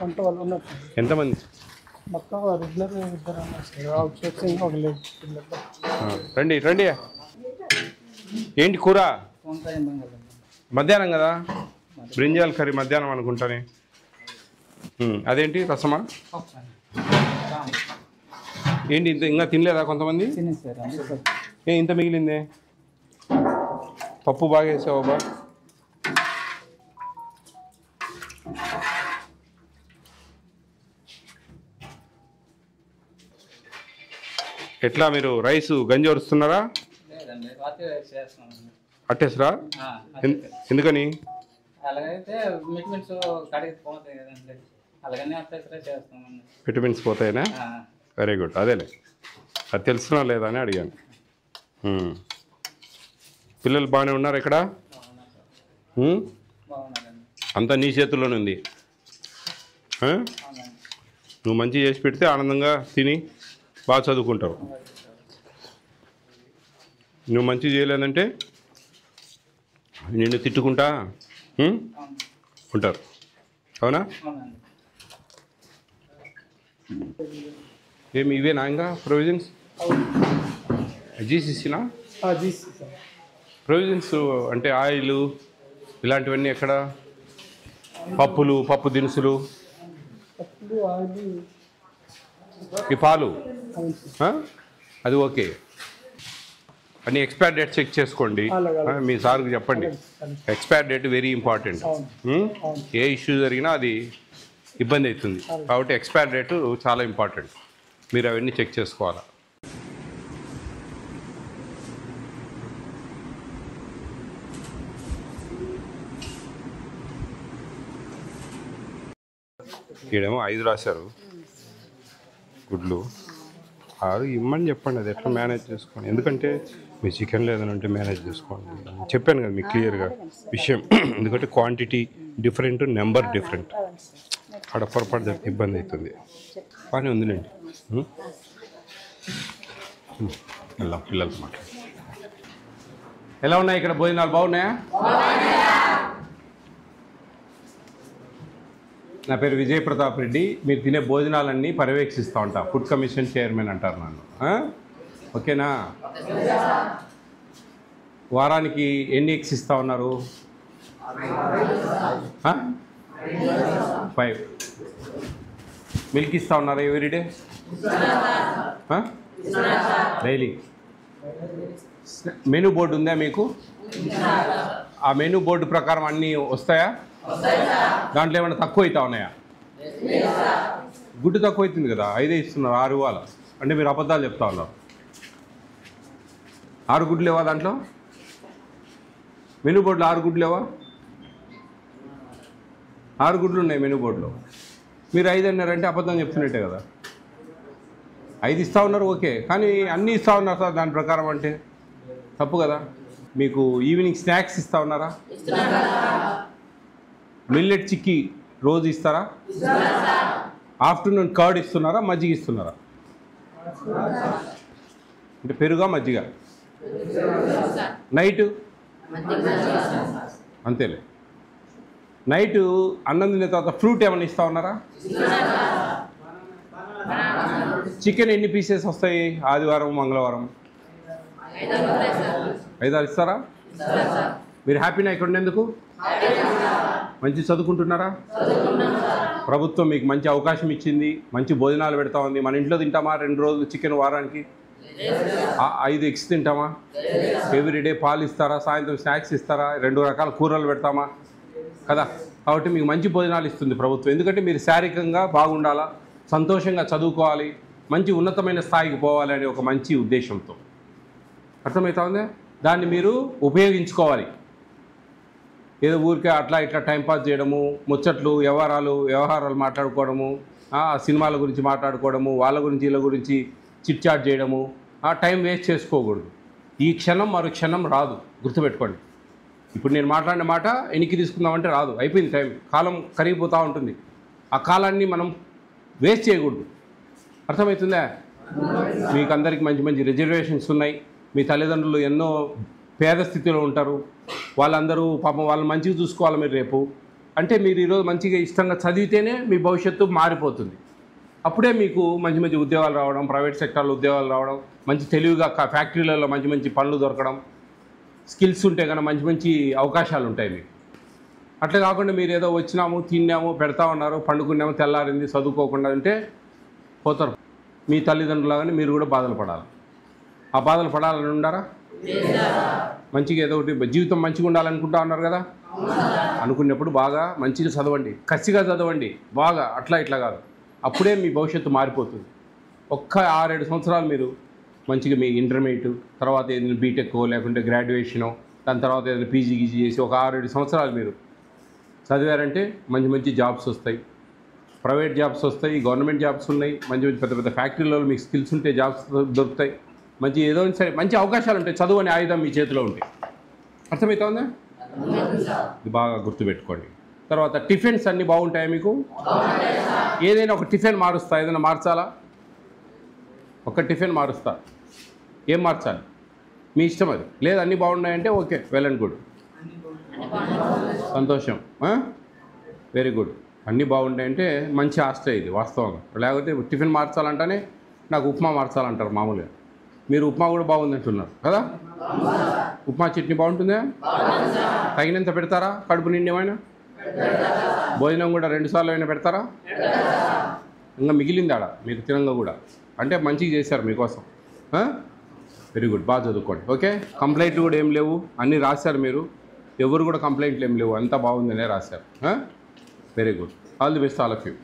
వంట వాళ్ళు ఉన్నారు. ఎంతమంది? మొత్తం రెగ్యులర్ ఇద్దరు అవుట్ సోర్సింగ్ ఒక లేదు. రండి రండి. ఏంటి కూర? మధ్యాహ్నం కదా, బ్రింజాల్ కర్రీ మధ్యాహ్నం అనుకుంటానే. అదేంటి రసమా? ఏంటి ఇంత ఇంకా తినలేదా కొంతమంది? ఇంత మిగిలిందే? పప్పు బాగా వేసావా బా? ఎట్లా మీరు రైస్ గంజి వరుస్తున్నారా? అట్టేసరా? ఎందుకని? విటమిన్స్ పోతాయినా? Very good. అదేలే, అది తెలుసునా లేదా అని అడిగాను. పిల్లలు బాగానే ఉన్నారు ఇక్కడ? అంతా నీ చేతుల్లోనే ఉంది. నువ్వు మంచి చేసి పెడితే ఆనందంగా తిని బాగా చదువుకుంటావు. నువ్వు మంచి చేయలేదంటే నిన్ను తిట్టుకుంటా ఉంటారు. అవునా? ఏమి ఇవేనా ఇంకా ప్రొవిజన్స్? జీసీసీనా? ప్రొవిజన్స్ అంటే ఆయిల్ ఇలాంటివన్నీ ఎక్కడ? పప్పులు, పప్పు దినుసులు, ఈ పాలు, అది ఓకే. అన్ని ఎక్స్పైర్ డేట్ చెక్ చేసుకోండి. మీ సార్కి చెప్పండి, ఎక్స్పైర్ డేట్ వెరీ ఇంపార్టెంట్. ఏ ఇష్యూ జరిగినా అది ఇబ్బంది అవుతుంది కాబట్టి ఎక్స్పైర్ డేటు చాలా ఇంపార్టెంట్. మీరు అవన్నీ చెక్ చేసుకోవాలా. ఈడేమో 5 రాశారు గుడ్లు, 6 ఇమ్మని చెప్పండి. అది ఎట్లా మేనేజ్ చేసుకోండి. ఎందుకంటే మీ చికెన్ లేదని అంటే మేనేజ్ చేసుకోండి. చెప్పాను కదా మీకు క్లియర్గా విషయం. ఎందుకంటే క్వాంటిటీ డిఫరెంట్, నెంబర్ డిఫరెంట్. అక్కడ పొరపాటు జరిగితే ఇబ్బంది అవుతుంది. బాగానే ఉందిలేండి. వెళ్దాం పిల్లలతో మాట్లాడు. ఎలా ఉన్నాయి ఇక్కడ భోజనాలు? బాగున్నాయా? నా పేరు విజయ్ ప్రతాప్ రెడ్డి. మీరు తినే భోజనాలన్నీ పర్యవేక్షిస్తూ ఉంటా. ఫుడ్ కమిషన్ చైర్మన్ అంటారు నన్ను. ఓకేనా? వారానికి ఎన్ని ఎగ్స్ ఇస్తూ ఉన్నారు? 5. మిల్క్ ఇస్తూ ఉన్నారా ఎవ్రీడే? డైలీ. మెనూ బోర్డు ఉందా మీకు? ఆ మెనూ బోర్డు ప్రకారం అన్నీ వస్తాయా? దాంట్లో ఏమైనా తక్కువ అవుతా ఉన్నాయా? గుడ్డు తక్కువ అవుతుంది కదా, 5 ఇస్తున్నారు, 6 ఇవ్వాలి అంటే మీరు అబద్ధాలు చెప్తా ఉన్నారు. 6 గుడ్లు లేవా దాంట్లో? మెనూ బోర్డులో 6 గుడ్లు లేవా? 6 గుడ్లు ఉన్నాయి మెనూ బోర్డులో. మీరు 5 అన్నారంటే అబద్ధం చెప్తున్నట్టే కదా. 5 ఇస్తూ ఉన్నారు ఓకే, కానీ అన్నీ ఇస్తూ ఉన్నారు సార్ దాని ప్రకారం అంటే తప్పు కదా. మీకు ఈవినింగ్ స్నాక్స్ ఇస్తూ ఉన్నారా? మిల్లెట్ చిక్కీ రోజు ఇస్తారా? ఆఫ్టర్నూన్ కర్డ్ ఇస్తున్నారా? మజ్జిగ ఇస్తున్నారా? అంటే పెరుగా మజ్జిగ? నైటు అంతేలే. నైటు అన్నం తిన్న తర్వాత ఫ్రూట్ ఏమైనా ఇస్తూ ఉన్నారా? చికెన్ ఎన్ని పీసెస్ వస్తాయి ఆదివారం మంగళవారం? 5-6 ఇస్తారా? మీరు హ్యాపీనా ఇక్కడ ఉండేందుకు? మంచి చదువుకుంటున్నారా? ప్రభుత్వం మీకు మంచి అవకాశం ఇచ్చింది, మంచి భోజనాలు పెడతా ఉంది. మన ఇంట్లో తింటామా 2 రోజులు చికెన్ వారానికి? 5 ఎగ్స్ తింటామా? ఎవ్రీడే పాలు ఇస్తారా? సాయంత్రం స్నాక్స్ ఇస్తారా? 2 రకాల కూరలు పెడతామా కదా. కాబట్టి మీకు మంచి భోజనాలు ఇస్తుంది ప్రభుత్వం. ఎందుకంటే మీరు శారీరకంగా బాగుండాలా, సంతోషంగా చదువుకోవాలి, మంచి ఉన్నతమైన స్థాయికి పోవాలి అనే ఒక మంచి ఉద్దేశంతో. అర్థమవుతా ఉందా? దాన్ని మీరు ఉపయోగించుకోవాలి. ఏదో ఊరికే అట్లా ఇట్లా టైంపాస్ చేయడము, ముచ్చట్లు వ్యవహారాలు మాట్లాడుకోవడము, సినిమాల గురించి మాట్లాడుకోవడము, వాళ్ళ గురించి వీళ్ళ గురించి చిట్ చాట్ చేయడము, టైం వేస్ట్ చేసుకోకూడదు. ఈ క్షణం మరో క్షణం రాదు, గుర్తుపెట్టుకోండి. ఇప్పుడు నేను మాట్లాడిన మాట ఎనికి తీసుకుందామంటే రాదు, అయిపోయింది టైం. కాలం కరిగిపోతూ ఉంటుంది. ఆ కాలాన్ని మనం వేస్ట్ చేయకూడదు. అర్థమవుతుందా? మీకు అందరికీ మంచి మంచి రిజర్వేషన్స్ ఉన్నాయి. మీ తల్లిదండ్రులు ఎన్నో పేద స్థితిలో ఉంటారు. వాళ్ళందరూ పాపం వాళ్ళని మంచిగా చూసుకోవాలి మీరు రేపు. అంటే మీరు ఈరోజు మంచిగా ఇష్టంగా చదివితేనే మీ భవిష్యత్తు మారిపోతుంది. అప్పుడే మీకు మంచి మంచి ఉద్యోగాలు రావడం, ప్రైవేట్ సెక్టార్లో ఉద్యోగాలు రావడం, మంచి తెలివిగా ఫ్యాక్టరీలలో మంచి మంచి పనులు దొరకడం, స్కిల్స్ ఉంటే కనుక మంచి మంచి అవకాశాలు ఉంటాయి మీకు. అట్లా కాకుండా మీరు ఏదో వచ్చినాము, తిన్నాము, పెడతా ఉన్నారు, పండుకున్నాము, తెల్లారింది, చదువుకోకుండా ఉంటే పోతారు. మీ తల్లిదండ్రులాగానే మీరు కూడా బాధలు పడాలి. ఆ బాధలు పడాలని ఉండారా? మంచిగా ఏదో ఒకటి జీవితం మంచిగా ఉండాలనుకుంటా ఉన్నారు కదా. అనుకున్నప్పుడు బాగా మంచిగా చదవండి, కసిగా చదవండి, బాగా అట్లా ఇట్లా కాదు. అప్పుడే మీ భవిష్యత్తు మారిపోతుంది. ఒక్క 6-7 సంవత్సరాలు మీరు మంచిగా మీ ఇంటర్మీడియట్ తర్వాత ఏదైనా బీటెక్ లేకుంటే గ్రాడ్యుయేషను, దాని తర్వాత ఏదైనా పీజీ గీజీ చేసి ఒక 6-7 సంవత్సరాలు మీరు చదివారంటే మంచి మంచి జాబ్స్ వస్తాయి, ప్రైవేట్ జాబ్స్ వస్తాయి, గవర్నమెంట్ జాబ్స్ ఉన్నాయి, మంచి మంచి పెద్ద పెద్ద ఫ్యాక్టరీలలో మీకు స్కిల్స్ ఉంటే జాబ్స్ దొరుకుతాయి, మంచి ఏదో సరే మంచి అవకాశాలు ఉంటాయి. చదువు అనే ఆయుధం మీ చేతిలో ఉంటాయి. అర్థమవుతుందా? ఇది బాగా గుర్తుపెట్టుకోండి. తర్వాత టిఫిన్స్ అన్నీ బాగుంటాయా మీకు? ఏదైనా ఒక టిఫిన్ మారుస్తా, ఏదైనా మార్చాలా? ఒక టిఫిన్ మారుస్తా, ఏం మార్చాలి మీ ఇష్టం. అది లేదు అన్నీ బాగున్నాయంటే ఓకే, వెల్ అండ్ గుడ్, సంతోషం, వెరీ గుడ్. అన్నీ బాగుంటాయంటే మంచి ఆస్ట్రే ఇది వాస్తవంగా. లేకపోతే టిఫిన్ మార్చాలంటేనే నాకు ఉప్మా మార్చాలంటారు మామూలుగా. మీరు ఉప్మా కూడా బాగుందంటున్నారు కదా. ఉప్మా చట్నీ బాగుంటుందా? తగినంత పెడతారా? కడుపు నిండి ఏమైనా భోజనం కూడా 2 సార్లు అయినా పెడతారా? ఇంకా మిగిలింది ఆడ మీకు తినంగా కూడా, అంటే మంచిగా చేశారు మీకోసం. వెరీ గుడ్, బాగా చదువుకోండి. ఓకే, కంప్లైంట్లు కూడా ఏం లేవు, అన్నీ రాశారు మీరు. ఎవరు కూడా కంప్లైంట్లు ఏం లేవు, అంతా బాగుందనే రాశారు. Very good, all the best all of you.